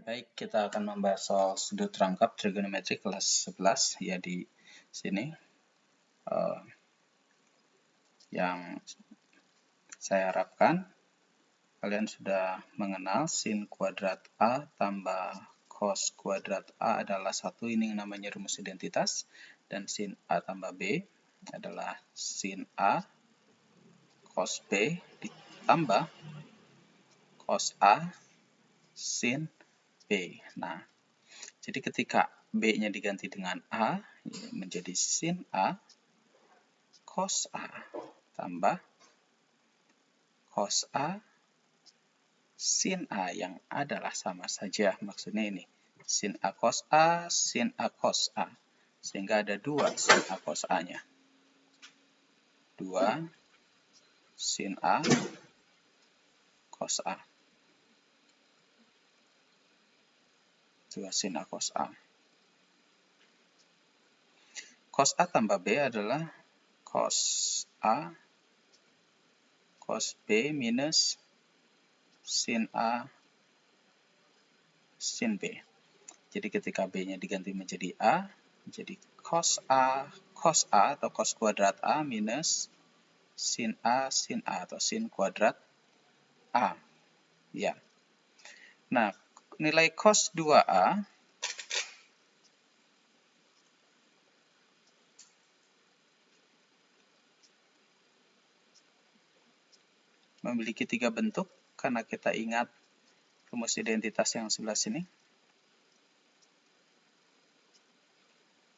Baik, kita akan membahas soal sudut rangkap trigonometri kelas 11 ya di sini. Yang saya harapkan kalian sudah mengenal sin kuadrat A tambah cos kuadrat A adalah 1, ini yang namanya rumus identitas, dan sin A tambah B adalah sin A cos B ditambah cos A sin B. Nah, jadi ketika B-nya diganti dengan A, menjadi sin A cos A tambah cos A sin A yang adalah sama saja. Maksudnya ini, sin A cos A, sin A cos A. Sehingga ada 2 sin A cos A-nya. 2 sin A cos A. 2 sin A cos A. Cos A tambah B adalah cos A cos B minus sin A sin B. Jadi ketika B-nya diganti menjadi A, jadi cos A atau cos kuadrat A minus sin A atau sin kuadrat A. Ya. Nah, nilai cos 2A memiliki 3 bentuk karena kita ingat rumus identitas yang sebelah sini.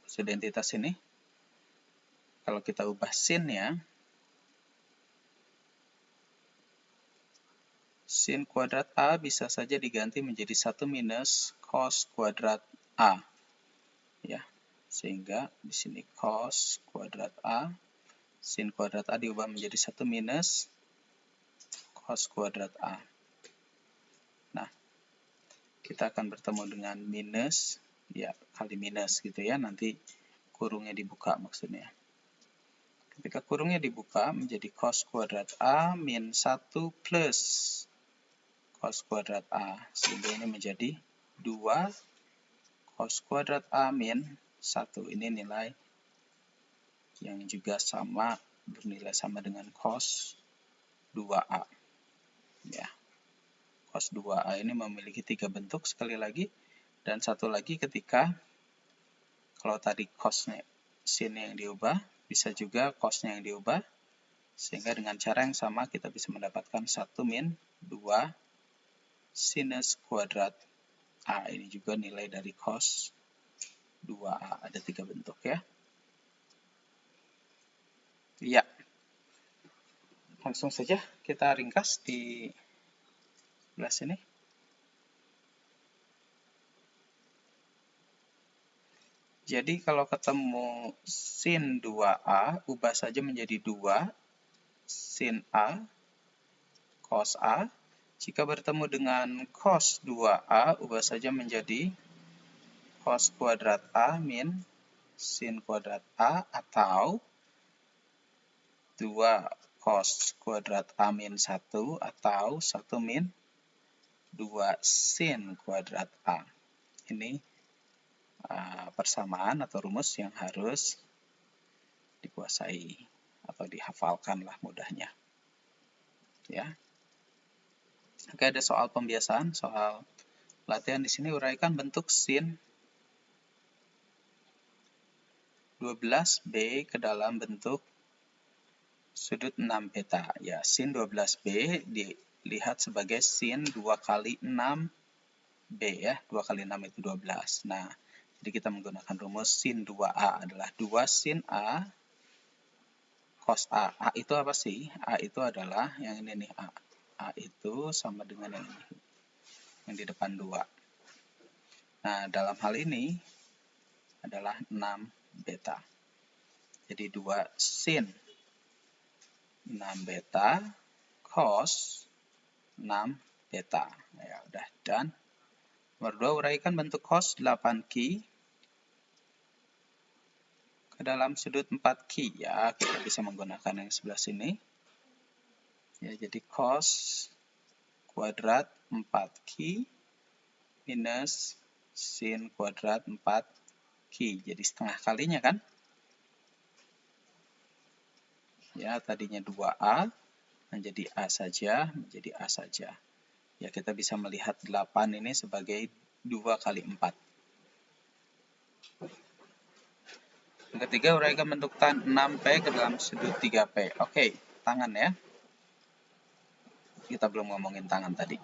Rumus identitas ini, kalau kita ubah sinnya, sin kuadrat A bisa saja diganti menjadi 1 minus cos kuadrat A. Ya, sehingga di sini cos kuadrat A, sin kuadrat A diubah menjadi 1 minus cos kuadrat A. Nah, kita akan bertemu dengan minus, ya kali minus gitu ya, nanti kurungnya dibuka maksudnya. Ketika kurungnya dibuka menjadi cos kuadrat A min 1 plus cos kuadrat A, sehingga ini menjadi 2 cos kuadrat A min 1. Ini nilai yang juga sama, bernilai sama dengan cos 2A. Ya. Cos 2A ini memiliki 3 bentuk sekali lagi, dan satu lagi ketika kalau tadi cosnya sin yang diubah, bisa juga cosnya yang diubah, sehingga dengan cara yang sama kita bisa mendapatkan 1 min 2 sinus kuadrat A. Ini juga nilai dari cos 2A. Ada 3 bentuk ya. Ya. Langsung saja kita ringkas di sebelah sini. Jadi kalau ketemu sin 2A, ubah saja menjadi 2 sin A cos A. Jika bertemu dengan cos 2A, ubah saja menjadi cos kuadrat A min sin kuadrat A, atau 2 cos kuadrat A min 1, atau 1 min 2 sin kuadrat A. Ini persamaan atau rumus yang harus dikuasai atau dihafalkan lah mudahnya. Ya. Oke, ada soal pembiasaan, soal latihan di sini. Uraikan bentuk sin 12B ke dalam bentuk sudut 6 beta. Ya, sin 12B dilihat sebagai sin 2 kali 6B ya. 2 kali 6 itu 12. Nah, jadi kita menggunakan rumus sin 2A adalah 2 sin A cos A. A itu apa sih? A itu adalah yang ini nih, A. A itu sama dengan yang ini, yang di depan 2. Nah, dalam hal ini adalah 6 beta. Jadi 2 sin 6 beta cos 6 beta. Ya udah, dan nomor 2, uraikan bentuk cos 8Q ke dalam sudut 4Q. Ya, kita bisa menggunakan yang sebelah sini. Ya, jadi cos kuadrat 4Q minus sin kuadrat 4Q. Jadi setengah kalinya kan? Ya, tadinya 2A, menjadi A saja, menjadi A saja. Ya, kita bisa melihat 8 ini sebagai 2 kali 4. Yang ketiga, uraikan bentuk tan 6P ke dalam sudut 3P. Oke, tangan ya. Kita belum ngomongin tangan tadi.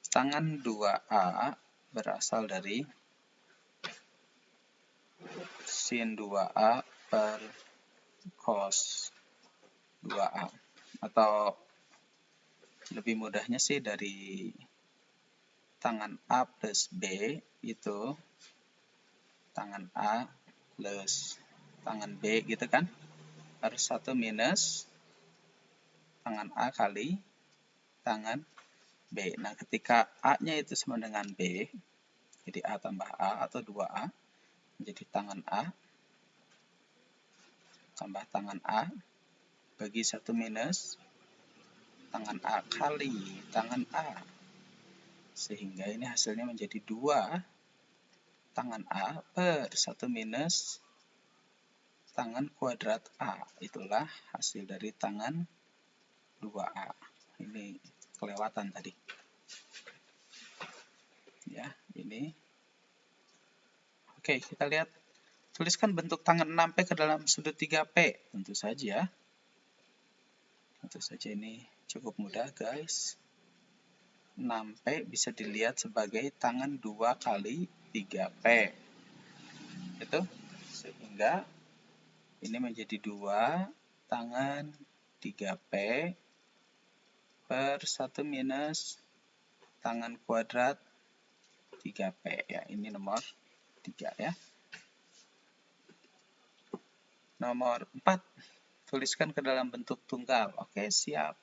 Tangan 2A berasal dari sin 2A per cos 2A. Atau lebih mudahnya sih dari tangan A plus B itu tangan A plus tangan B gitu kan. Harus 1 minus tangan A kali tangan B. Nah, ketika A-nya itu sama dengan B, jadi A tambah A atau 2A, menjadi tangan A tambah tangan A, bagi 1 minus tangan A kali tangan A. Sehingga ini hasilnya menjadi 2 tangan A per 1 minus tangan kuadrat A. Itulah hasil dari tangan 2A. Ini kelewatan tadi. Ya, ini. Oke, kita lihat. Tuliskan bentuk tangan 6P ke dalam sudut 3P. Tentu saja. Tentu saja ini cukup mudah, guys. 6P bisa dilihat sebagai tangan 2 kali 3P. Itu. Sehingga ini menjadi 2 tangan 3P per 1 minus tangan kuadrat 3P. Ya, ini nomor 3 ya. Nomor 4. Tuliskan ke dalam bentuk tunggal. Oke, siap.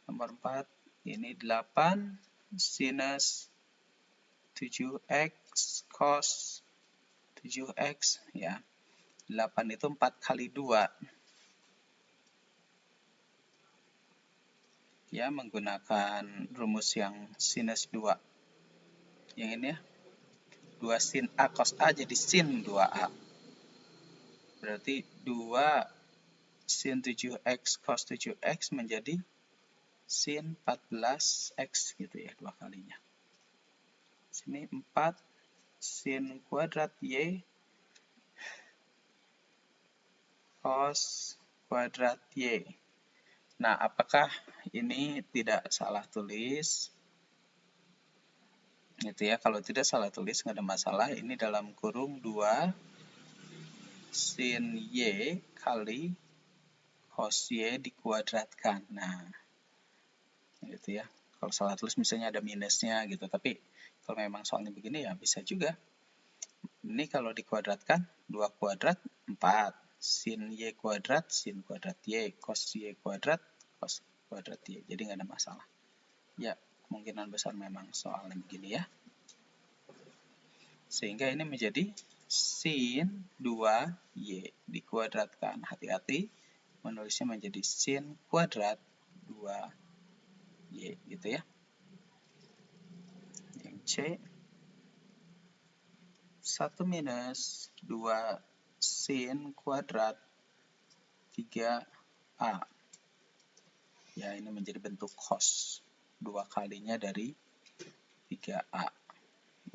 Nomor 4. Ini 8 sinus 7x cos 7x. Ya. 8 itu 4 kali 2. Ya, menggunakan rumus yang sinus 2. Yang ini ya. 2 sin A cos A jadi sin 2A. Berarti 2 sin 7x cos 7x menjadi sin 14x gitu ya, 2 kalinya. Sini 4 sin kuadrat Y cos kuadrat Y. Nah, apakah ini tidak salah tulis? Gitu ya, kalau tidak salah tulis nggak ada masalah. Ini dalam kurung 2 sin Y kali cos Y dikuadratkan. Nah, gitu ya. Kalau salah tulis misalnya ada minusnya gitu, tapi kalau memang soalnya begini ya bisa juga. Ini kalau dikuadratkan 2 kuadrat 4 sin Y kuadrat Y cos Y kuadrat cos kuadrat Y. Jadi nggak ada masalah. Ya, kemungkinan besar memang soalnya begini ya. Sehingga ini menjadi sin 2Y dikuadratkan. Hati-hati menulisnya menjadi sin kuadrat 2Y gitu ya. Yang C 1 minus 2 sin kuadrat 3A. Ya, ini menjadi bentuk cos. 2 kalinya dari 3A.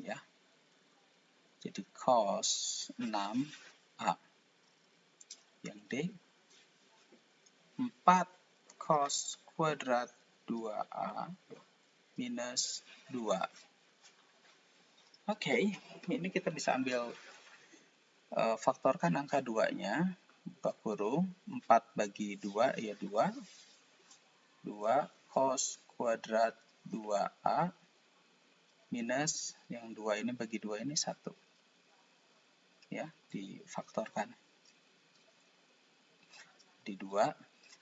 Ya. Jadi cos 6A. Yang D 4 cos kuadrat 2A minus 2. Oke, ini kita bisa ambil faktorkan angka 2-nya. Buka kurung, 4 bagi 2 ya 2. 2 cos kuadrat 2A minus yang 2 ini bagi 2 ini 1. Ya, difaktorkan. Di 2.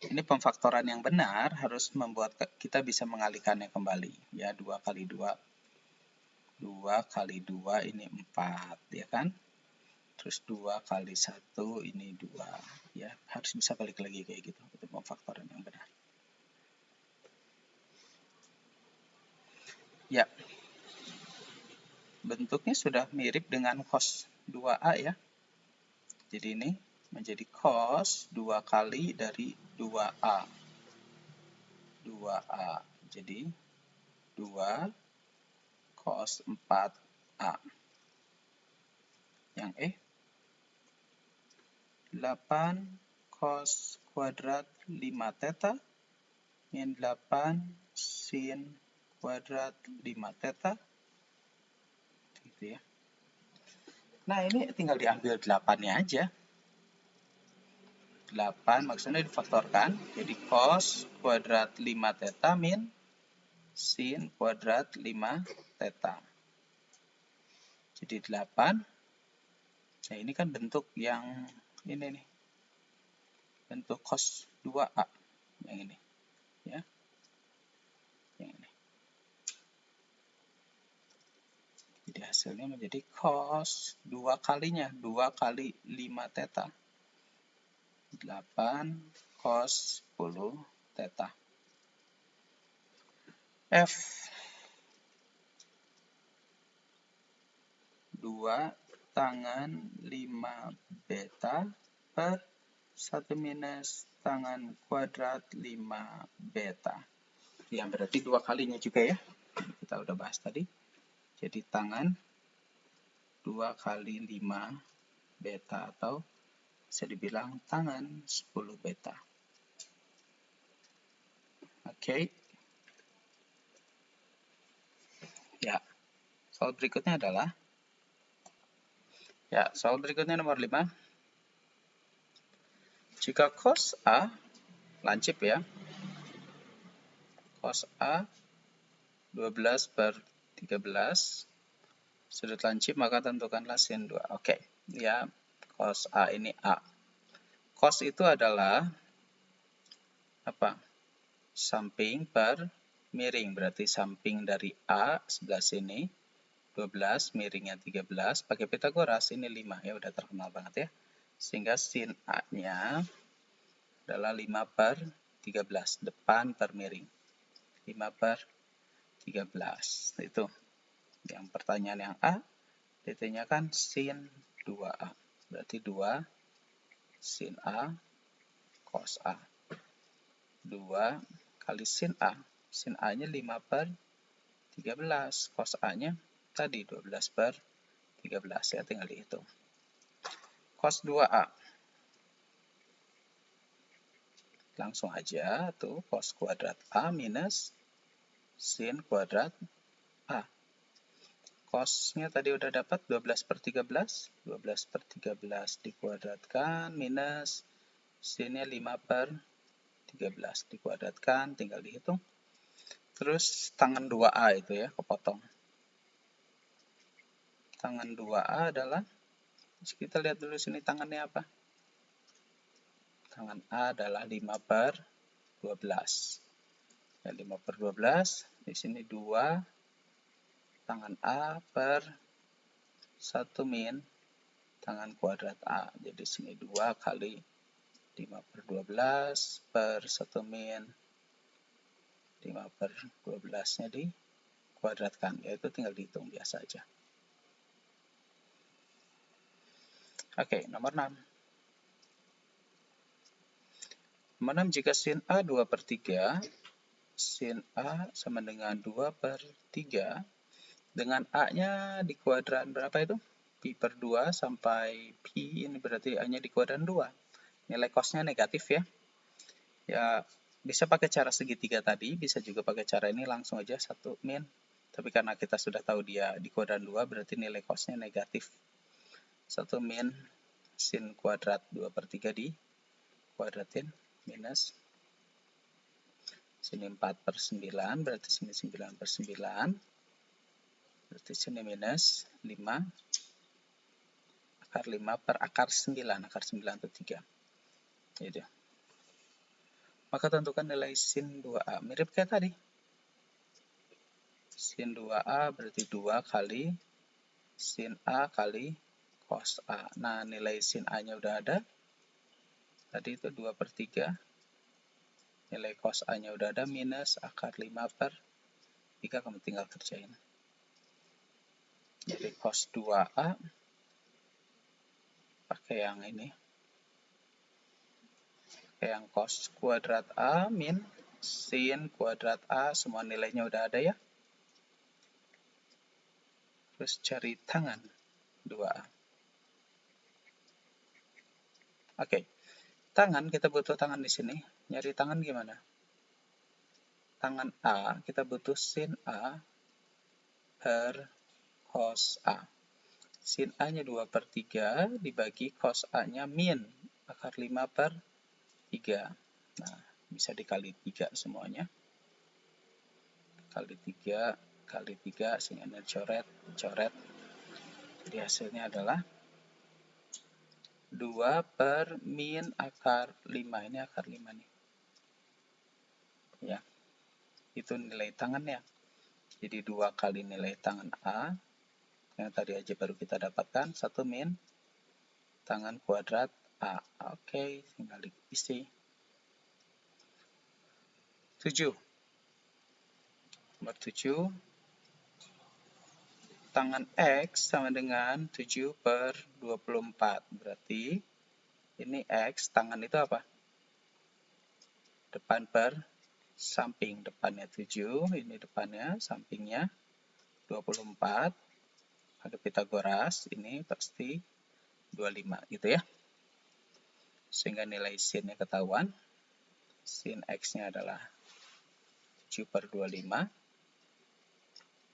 Ini pemfaktoran yang benar harus membuat kita bisa mengalihkannya kembali. Ya, 2 kali 2. 2 kali 2 ini 4, ya kan? Terus 2 kali 1 ini 2. Ya, harus bisa balik lagi kayak gitu. Itu pemfaktoran yang benar. Ya, bentuknya sudah mirip dengan cos 2A ya. Jadi ini menjadi cos 2 kali dari 2A. 2A. Jadi 2 cos 4A. Yang E 8 cos kuadrat 5 theta min 8 sin kuadrat 5 theta. Gitu ya. Nah, ini tinggal diambil 8-nya aja. 8 maksudnya difaktorkan. Jadi cos kuadrat 5 theta min sin kuadrat 5 theta. Jadi 8. Nah, ini kan bentuk yang ini nih. Bentuk cos 2A. Yang ini. Ya. Yang ini. Jadi hasilnya menjadi cos 2 kalinya. 2 kali 5 theta. 8 cos 10 theta. F 2 tangan 5 beta per 1 minus tangan kuadrat 5 beta. Yang berarti 2 kalinya juga ya. Kita udah bahas tadi. Jadi tangan 2 kali 5 beta atau bisa dibilang tangan 10 beta. Oke. Ya. Soal berikutnya adalah soal berikutnya nomor 5. Jika cos A lancip ya. Cos A 12 per 13 sudut lancip, maka tentukanlah sin 2. Oke. Ya, cos A ini A. Cos itu adalah apa? Samping per miring. Berarti samping dari A sebelah sini 12, miringnya 13. Pakai Pitagoras ini 5 ya, udah terkenal banget ya. Sehingga sin A-nya adalah 5 per 13. Depan per miring. 5 per 13. Itu. Yang pertanyaan yang A ditanyakan sin 2A. Berarti 2 sin A cos A. 2 kali sin A. Sin A-nya 5 per 13. Cos A-nya tadi 12 per 13. Ya, tinggal dihitung. Cos 2A. Langsung aja tuh cos kuadrat A minus sin kuadrat A. Cosnya tadi udah dapat 12 per 13. 12 per 13 dikuadratkan minus sinnya 5 per 13 dikuadratkan, tinggal dihitung. Terus tangan 2A itu ya, kepotong. Tangan 2A adalah, kita lihat dulu sini tangannya apa. Tangan A adalah 5 per 12. Ya, 5 per 12, di sini 2 tangan A per 1 min tangan kuadrat A. Jadi sini 2 kali 5 per 12 per 1 min 5 per 12-nya dikuadratkan. Yaitu tinggal dihitung biasa aja. Oke, nomor 6. Nomor 6, jika sin A 2 per 3, sin A sama dengan 2 per 3, dengan A-nya di kuadran berapa itu? Pi per 2 sampai Pi, ini berarti A-nya di kuadran 2. Nilai cos-nya negatif ya. Ya, bisa pakai cara segitiga tadi, bisa juga pakai cara ini langsung aja 1 min. Tapi karena kita sudah tahu dia di kuadran 2, berarti nilai cos-nya negatif. 1 min sin kuadrat 2 per 3 dikuadratin minus sini 4 per 9, berarti sini 9 per 9, berarti sini minus 5 akar 5 per akar 9, akar 9 itu 3. Gitu. Maka tentukan nilai sin 2A, mirip kayak tadi. Sin 2A berarti 2 kali sin A kali cos A. Nah, nilai sin A-nya udah ada. Tadi itu 2 per 3. Nilai cos A-nya udah ada, minus akar 5 per 3 kamu tinggal kerjain. Jadi cos 2A pakai yang ini. Pakai yang cos kuadrat A min sin kuadrat A, semua nilainya udah ada ya. Terus cari tangan 2A. Oke. Tangan, kita butuh tangan di sini. Nyari tangan gimana? Tangan A, kita butuh sin A per cos A. Sin A-nya 2/3 dibagi cos A-nya min akar 5/3. Nah, bisa dikali 3 semuanya. Kali 3, kali 3, sehingga coret. Jadi hasilnya adalah 2 per min akar 5. Ini akar 5 nih. Ya, itu nilai tangannya. Jadi 2 kali nilai tangan A, yang tadi aja baru kita dapatkan, 1 min tangan kuadrat A. Oke, tinggal diisi. 7. Nomor 7. Tangan X sama dengan 7 per 24. Berarti ini X, tangan itu apa? Depan per samping. Depannya 7, ini depannya, sampingnya 24. Ada Pitagoras, ini pasti 25 gitu ya. Sehingga nilai sin-nya ketahuan. Sin X-nya adalah 7 per 25.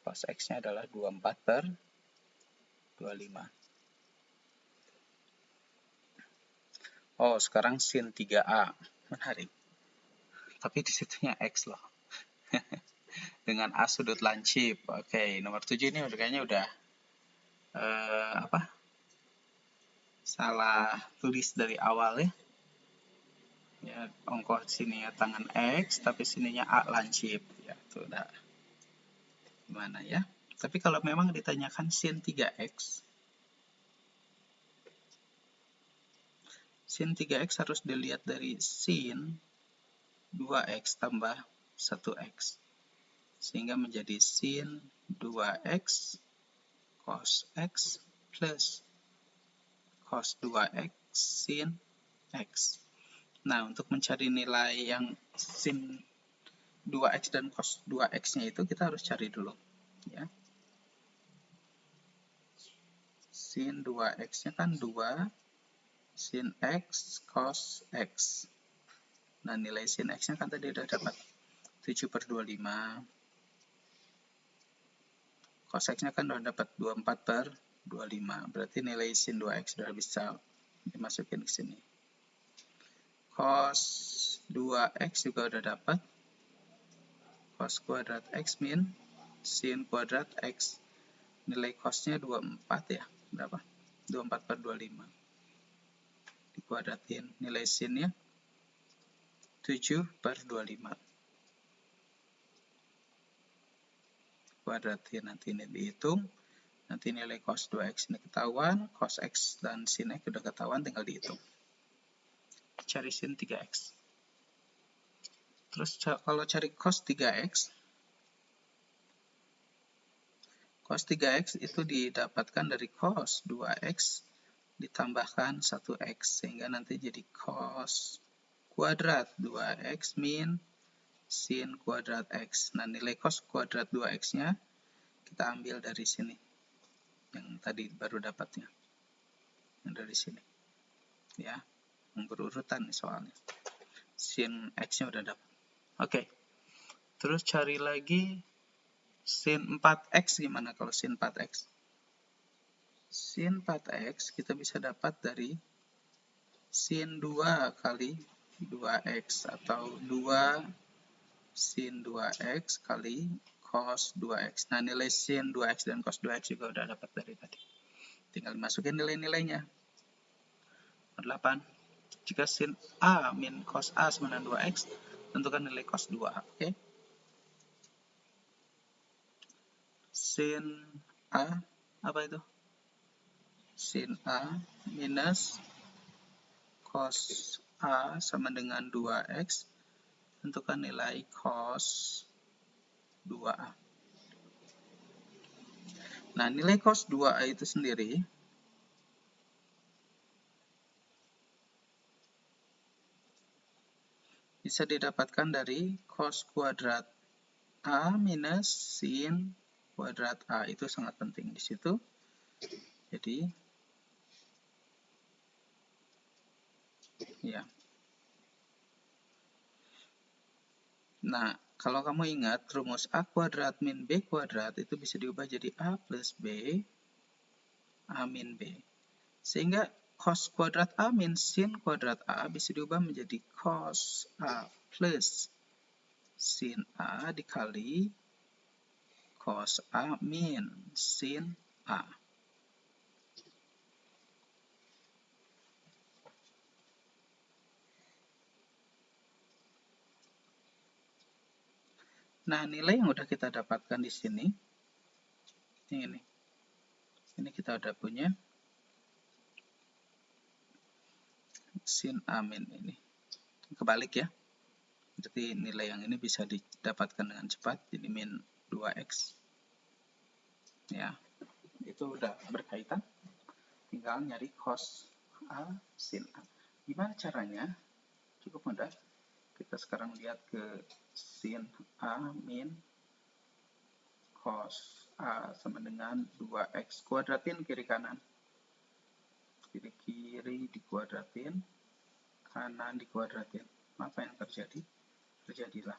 Cos X-nya adalah 24 per 25. Oh, sekarang sin 3A. Menarik. Tapi di situnya X loh. Dengan A sudut lancip. Oke, nomor 7 ini kayaknya udah salah tulis dari awal ya. Ya, ongkos sininya tangan X, tapi sininya A lancip. Ya, itu udah gimana ya. Tapi kalau memang ditanyakan sin 3X, sin 3X harus dilihat dari sin 2X tambah 1X. Sehingga menjadi sin 2X cos X plus cos 2X sin X. Nah, untuk mencari nilai yang sin 2X dan cos 2X-nya itu kita harus cari dulu. Ya. Sin 2X-nya kan 2 sin X cos X. Nah, nilai sin X-nya kan tadi udah dapat 7 per 25. Cos X-nya kan udah dapat 24 per 25. Berarti nilai sin 2X sudah bisa dimasukin ke sini. Cos 2X juga udah dapat. Cos kuadrat X min sin kuadrat X. Nilai cosnya 24 ya. Berapa? 24 per 25. Dikuadratin. Nilai sinnya 7 per 25. Kuadratin. Nanti ini dihitung. Nanti nilai cos 2X ini ketahuan. Cos X dan sin X sudah ketahuan. Tinggal dihitung. Cari sin 3X. Terus kalau cari cos 3X, cos 3X itu didapatkan dari cos 2X ditambahkan 1X, sehingga nanti jadi cos kuadrat 2X min sin kuadrat X. Nah, nilai cos kuadrat 2X-nya kita ambil dari sini. Yang tadi baru dapatnya. Yang dari sini. Ya, yang berurutan nih soalnya. Sin X-nya udah dapat. Oke. Terus cari lagi sin 4X gimana kalau sin 4X? Sin 4X kita bisa dapat dari sin 2 kali 2X atau 2 sin 2X kali cos 2X. Nah, nilai sin 2X dan cos 2X juga udah dapat dari tadi. Tinggal masukin nilai-nilainya. 8. Jika sin A min cos A sama dengan 2X, tentukan nilai cos 2A. Oke? Sin A, apa itu? Sin A minus cos A sama dengan 2X, tentukan nilai cos 2A. Nah, nilai cos 2A itu sendiri bisa didapatkan dari cos kuadrat A minus sin kuadrat A. Itu sangat penting di situ. Jadi, ya. Nah, kalau kamu ingat, rumus A kuadrat min B kuadrat itu bisa diubah jadi A plus B, A min B. Sehingga cos kuadrat A min sin kuadrat A bisa diubah menjadi cos A plus sin A dikali cos A min sin A. Nah, nilai yang udah kita dapatkan di sini, ini. Ini kita udah punya sin A min ini. Kebalik ya. Jadi nilai yang ini bisa didapatkan dengan cepat, jadi min 2x. Ya, itu udah berkaitan. Tinggal nyari cos A sin A. Gimana caranya? Cukup mudah. Kita sekarang lihat ke sin A min cos A sama dengan 2x. Kuadratin kiri kanan. Kiri-kiri dikuadratin, kanan dikuadratin. Apa yang terjadi? Terjadilah.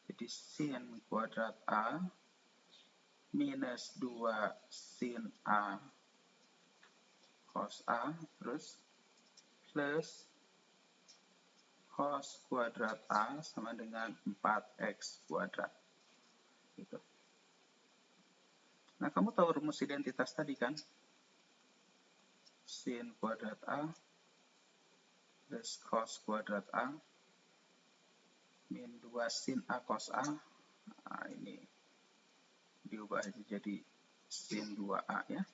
Jadi sin kuadrat A minus 2 sin A cos A terus plus cos kuadrat A sama dengan 4x kuadrat. Gitu. Nah, kamu tahu rumus identitas tadi kan? Sin kuadrat A plus cos kuadrat A min 2 sin A cos A. Nah, ini diubah jadi sin 2A ya.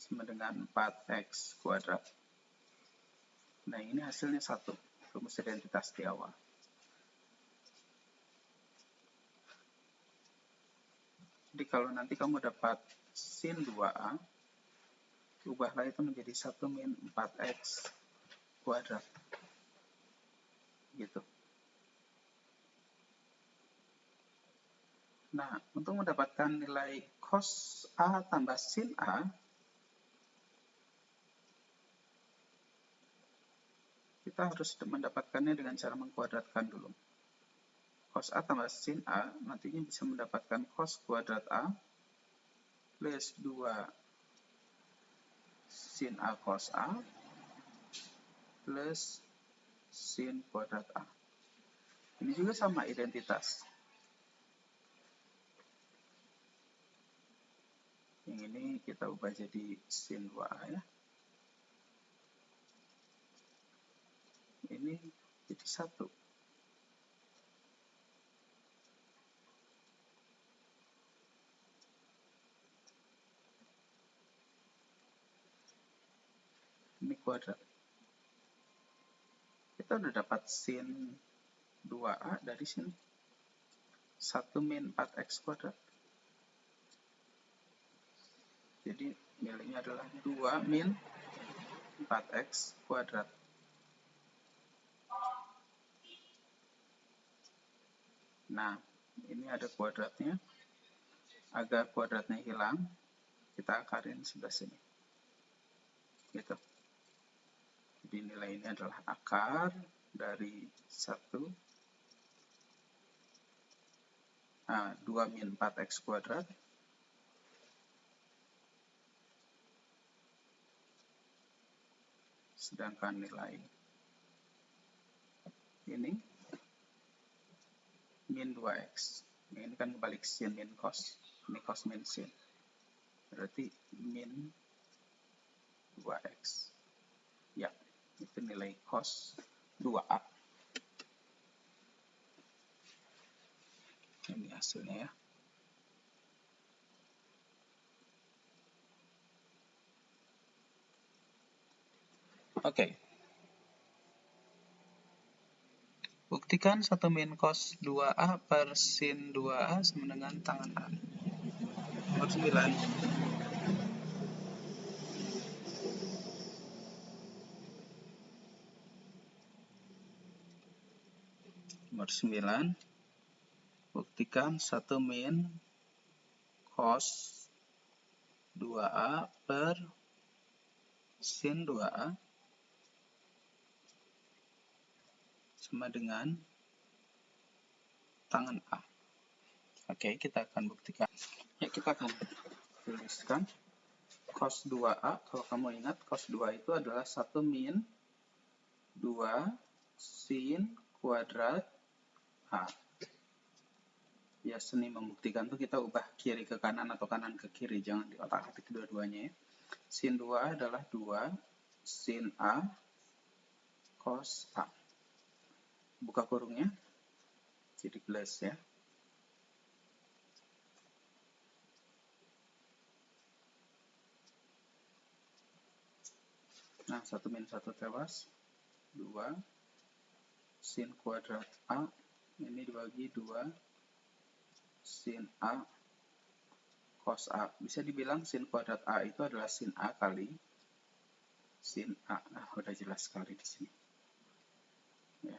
Sama dengan 4x kuadrat. Nah, ini hasilnya 1. Rumus identitas di awal. Jadi kalau nanti kamu dapat sin 2A, ubahlah itu menjadi 1 min 4x kuadrat. Gitu. Nah, untuk mendapatkan nilai cos A tambah sin A, kita harus mendapatkannya dengan cara mengkuadratkan dulu. Cos A tambah sin A, nantinya bisa mendapatkan cos kuadrat A plus 2 sin A cos A plus sin kuadrat A. Ini juga sama identitas. Yang ini kita ubah jadi sin 2A ya. Ini jadi 1. Ini kuadrat. Kita udah dapat sin 2A dari sini. 1 min 4x kuadrat. Jadi nilainya adalah 2 min 4x kuadrat. Nah, ini ada kuadratnya. Agar kuadratnya hilang, kita akarin sebelah sini. Gitu. Jadi nilai ini adalah akar dari 2 min 4x kuadrat sedangkan nilai ini min 2x. Ini kan kebalik sin min cos. Ini cos min sin. Berarti min 2x. Ya, itu nilai cos 2A. Ini hasilnya ya. Oke. Buktikan 1 min cos 2A per sin 2A sama dengan tangan A. Nomor 9. Nomor 9. Buktikan 1 min cos 2A per sin 2A sama dengan tangan A. Oke, kita akan buktikan. Ya, kita akan tuliskan cos 2A. Kalau kamu ingat, cos 2 itu adalah 1 min 2 sin kuadrat A. Ya, seni membuktikan tuh kita ubah kiri ke kanan atau kanan ke kiri. Jangan di otak-atik kedua-duanya ya. Sin 2 adalah 2 sin A cos A. Buka kurungnya. Jadi plus ya. Nah, 1 min 1 tewas. 2 sin kuadrat A. Ini dibagi 2 sin A cos A. Bisa dibilang sin kuadrat A itu adalah sin A kali sin A. Nah, udah jelas sekali di sini. Ya,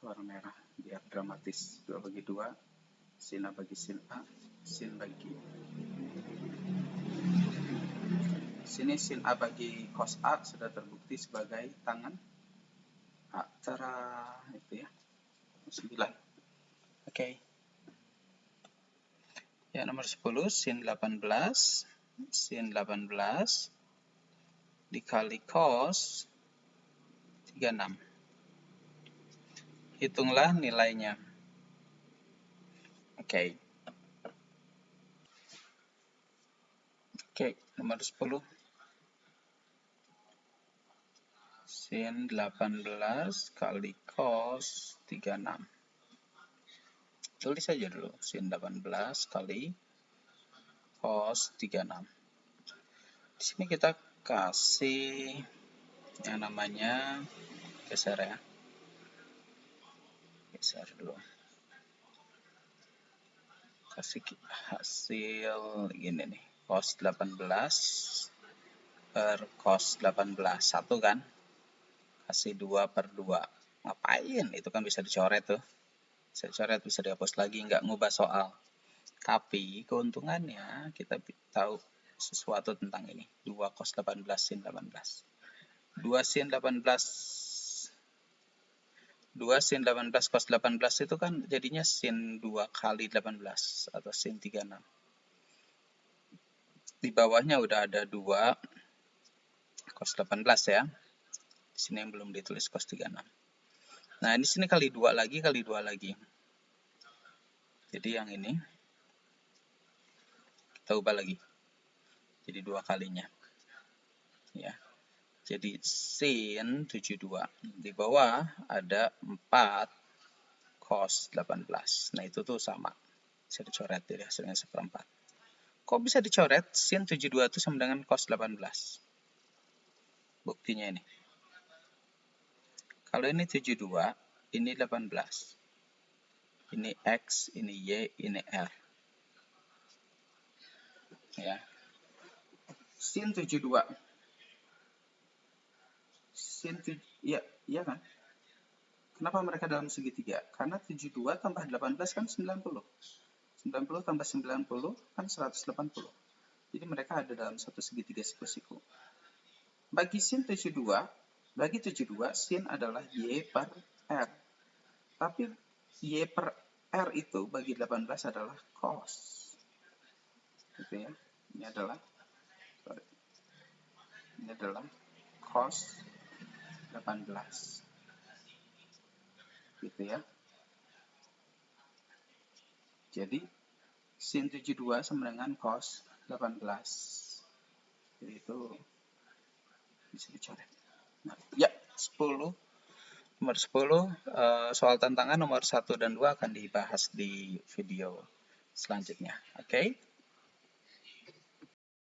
warna merah biar dramatis. 2 bagi 2 sin A bagi sin A, sin bagi sini sin A bagi cos A sudah terbukti sebagai tangan A. Cara itu ya. 9. Oke. Ya, nomor 10 sin 18 dikali cos 36. Hitunglah nilainya. Oke. Nomor 10. Sin 18 kali cos 36. Tulis saja dulu. Sin 18 kali cos 36. Di sini kita kasih yang namanya geser ya. Geser dulu. Kasih hasil gini nih. Cos 18 per cos 18. 1 kan? Kasih 2 per 2. Ngapain? Itu kan bisa dicoret tuh. Bisa dicoret, bisa dihapus lagi. Nggak ngubah soal. Tapi keuntungannya kita tahu sesuatu tentang ini. 2 cos 18 sin 18. 2 sin 18 cos 18 itu kan jadinya sin 2 kali 18 atau sin 36. Di bawahnya udah ada 2 cos 18 ya. Di sini yang belum ditulis cos 36. Nah, di sini kali 2 lagi. Jadi yang ini kita ubah lagi. Jadi 2 kalinya. Ya. Jadi sin 72. Di bawah ada 4 cos 18. Nah, itu tuh sama. Bisa dicoret jadi hasilnya 1/4. Kok bisa dicoret? Sin 72 itu sama dengan cos 18. Buktinya ini. Kalau ini 72, ini 18. Ini X, ini Y, ini R. Ya. Sin 72. Iya kan? Kenapa mereka dalam segitiga? Karena 72 tambah 18 kan 90. 90 tambah 90 kan 180. Jadi mereka ada dalam satu segitiga siku-siku. Bagi sin 72, sin adalah Y per R. Tapi Y per R itu bagi 18 adalah cos. Gitu ya. Ini adalah cos 18. Gitu ya. Jadi sin 72 sama dengan cos 18. Jadi itu bisa dicoret. Nah, ya, 10. Nomor 10, soal tantangan nomor 1 dan 2 akan dibahas di video selanjutnya. Oke.